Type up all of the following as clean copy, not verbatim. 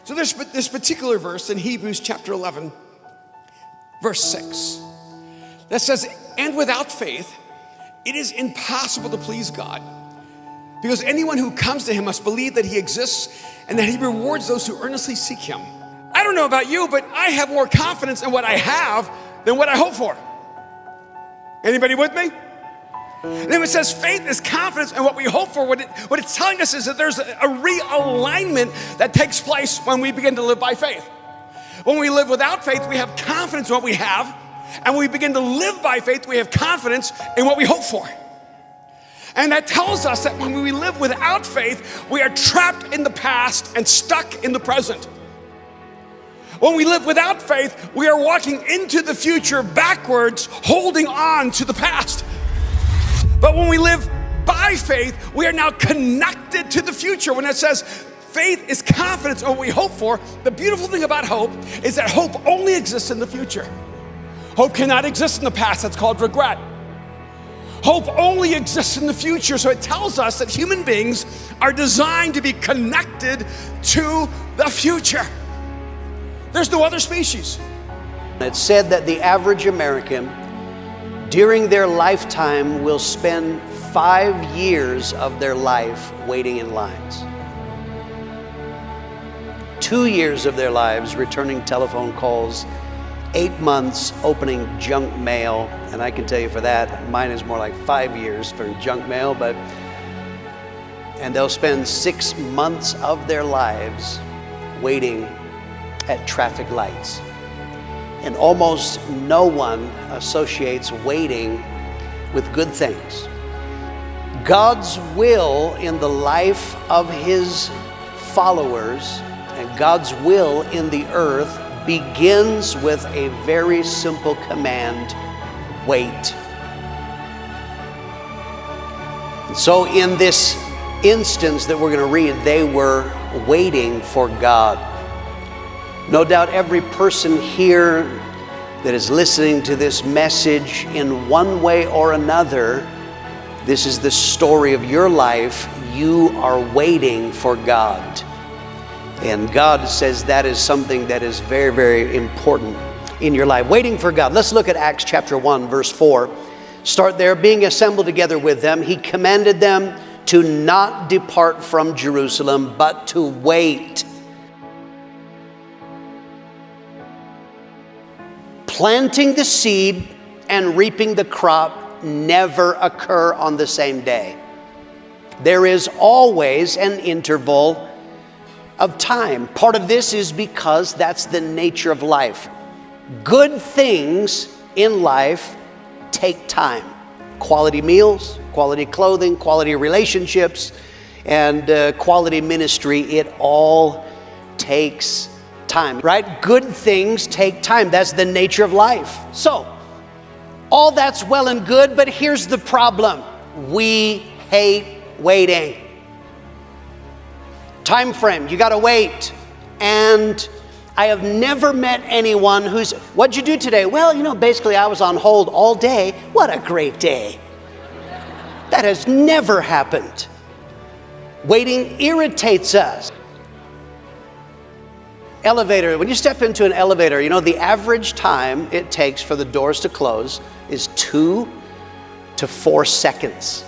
So there's this particular verse in Hebrews chapter 11, verse 6, that says, and without faith, it is impossible to please God, because anyone who comes to him must believe that he exists and that he rewards those who earnestly seek him. I don't know about you, but I have more confidence in what I have than what I hope for. Anybody with me? And then it says faith is confidence in what we hope for. What it's telling us is that there's a realignment that takes place when we begin to live by faith. When we live without faith, we have confidence in what we have. And when we begin to live by faith, we have confidence in what we hope for. And that tells us that when we live without faith, we are trapped in the past and stuck in the present. When we live without faith, we are walking into the future backwards, holding on to the past. But when we live by faith, we are now connected to the future. When it says faith is confidence in what we hope for, the beautiful thing about hope is that hope only exists in the future. Hope cannot exist in the past. That's called regret. Hope only exists in the future. So it tells us that human beings are designed to be connected to the future. There's no other species. It's said that the average American during their lifetime will spend 5 years of their life waiting in lines. 2 years of their lives returning telephone calls, 8 months opening junk mail, and I can tell you for that, mine is more like 5 years for junk mail, and they'll spend 6 months of their lives waiting at traffic lights. And almost no one associates waiting with good things. God's will in the life of his followers and God's will in the earth begins with a very simple command: wait. And so in this instance that we're going to read, they were waiting for God. No doubt every person here that is listening to this message in one way or another, this is the story of your life. You are waiting for God. And God says that is something that is very, very important in your life. Waiting for God. Let's look at Acts chapter 1, verse 4. Start there. Being assembled together with them, he commanded them to not depart from Jerusalem, but to wait. Planting the seed and reaping the crop never occur on the same day. There is always an interval of time. Part of this is because that's the nature of life. Good things in life take time. Quality meals, quality clothing, quality relationships, and quality ministry, it all takes time, right? Good things take time. That's the nature of life. So, all that's well and good, but here's the problem. We hate waiting. Time frame, you gotta wait. And I have never met anyone who's, what'd you do today? Well, basically I was on hold all day. What a great day. That has never happened. Waiting irritates us. Elevator, when you step into an elevator, the average time it takes for the doors to close is 2 to 4 seconds.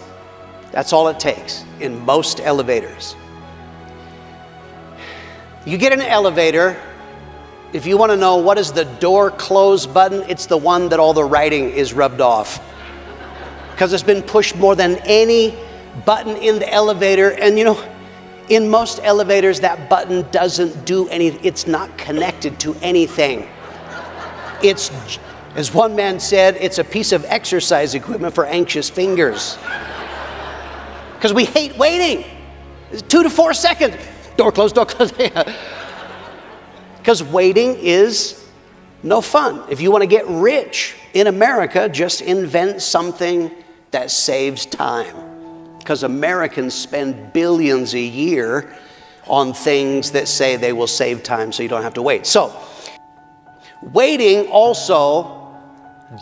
That's all it takes in most elevators. You get in an elevator, if you want to know what is the door close button, it's the one that all the writing is rubbed off. Because it's been pushed more than any button in the elevator. And in most elevators, that button doesn't do anything. It's not connected to anything. It's, as one man said, it's a piece of exercise equipment for anxious fingers. Because we hate waiting. 2 to 4 seconds. Door closed, door closed. Because waiting is no fun. If you want to get rich in America, just invent something that saves time. Because Americans spend billions a year on things that say they will save time so you don't have to wait. So, waiting also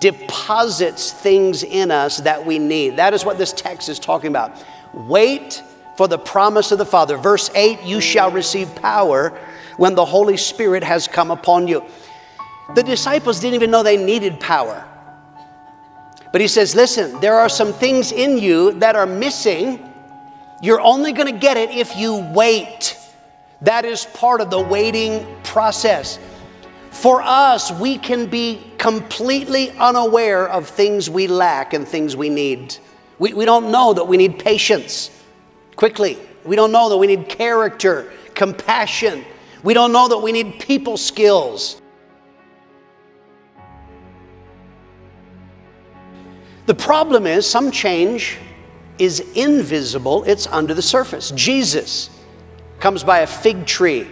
deposits things in us that we need. That is what this text is talking about. Wait for the promise of the Father. Verse 8, you shall receive power when the Holy Spirit has come upon you. The disciples didn't even know they needed power. But he says, listen, there are some things in you that are missing. You're only going to get it if you wait. That is part of the waiting process. For us, we can be completely unaware of things we lack and things we need. We don't know that we need patience quickly. We don't know that we need character, compassion. We don't know that we need people skills. The problem is some change is invisible. It's under the surface. Jesus comes by a fig tree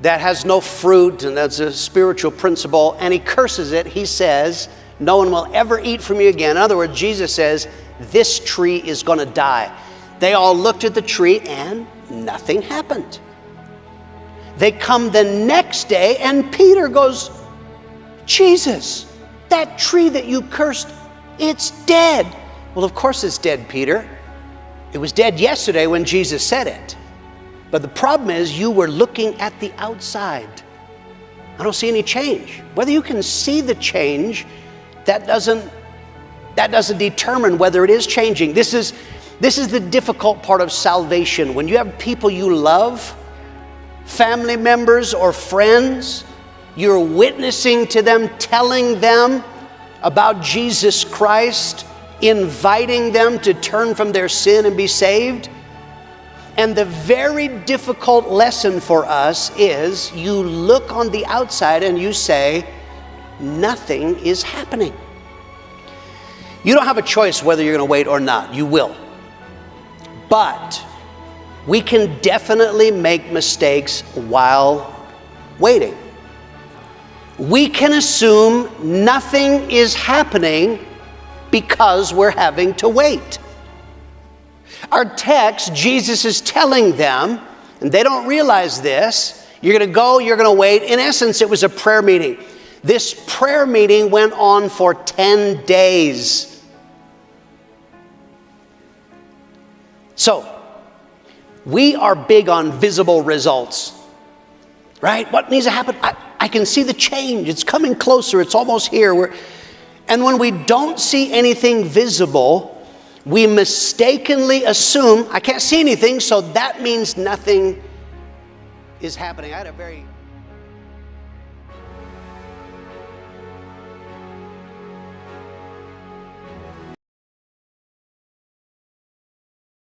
that has no fruit, and that's a spiritual principle, and he curses it. He says, no one will ever eat from you again. In other words, Jesus says, this tree is going to die. They all looked at the tree and nothing happened. They come the next day and Peter goes, Jesus, that tree that you cursed, it's dead. Well, of course it's dead, Peter. It was dead yesterday when Jesus said it. But the problem is you were looking at the outside. I don't see any change. Whether you can see the change, that doesn't determine whether it is changing. This is the difficult part of salvation. When you have people you love, family members or friends, you're witnessing to them, telling them about Jesus Christ, inviting them to turn from their sin and be saved. And the very difficult lesson for us is you look on the outside and you say, nothing is happening. You don't have a choice whether you're going to wait or not. You will. But we can definitely make mistakes while waiting. We can assume nothing is happening because we're having to wait. Our text, Jesus is telling them, and they don't realize this, you're going to go, you're going to wait. In essence, it was a prayer meeting. This prayer meeting went on for 10 days. So, we are big on visible results, right? What needs to happen? I can see the change. It's coming closer. It's almost here. And when we don't see anything visible, we mistakenly assume, I can't see anything, so that means nothing is happening. I had a very